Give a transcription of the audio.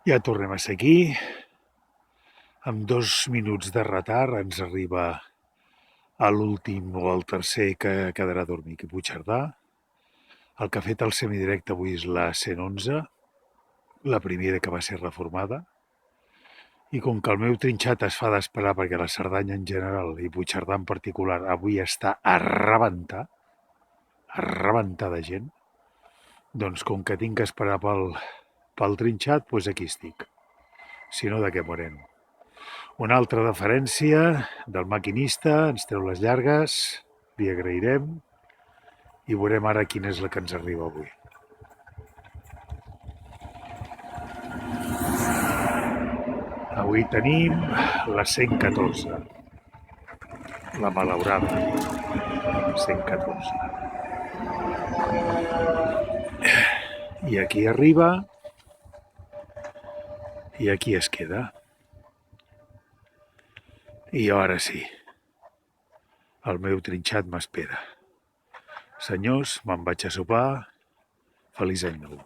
Ja tornem a ser aquí. Amb 2 minuts de retard ens arriba a l'últim o al tercer que quedarà a dormir aquí a Puigcerdà. El que ha fet el semidirecte avui és la 111, la primera que va ser reformada. I com que el meu trinxat es fa d'esperar perquè la Cerdanya en general i Puigcerdà en particular avui està a rebentar de gent, doncs com que tinc que esperar pel trinxat, doncs aquí estic. Si no, de què morem? Una altra deferència del maquinista, ens treu les llargues, li agrairem i veurem ara quina és la que ens arriba avui. Avui tenim la 114, la malaurada 114. I aquí arriba i aquí es queda. I ara sí, el meu trinxat m'espera. Senyors, me'n vaig a sopar. Feliç any nou.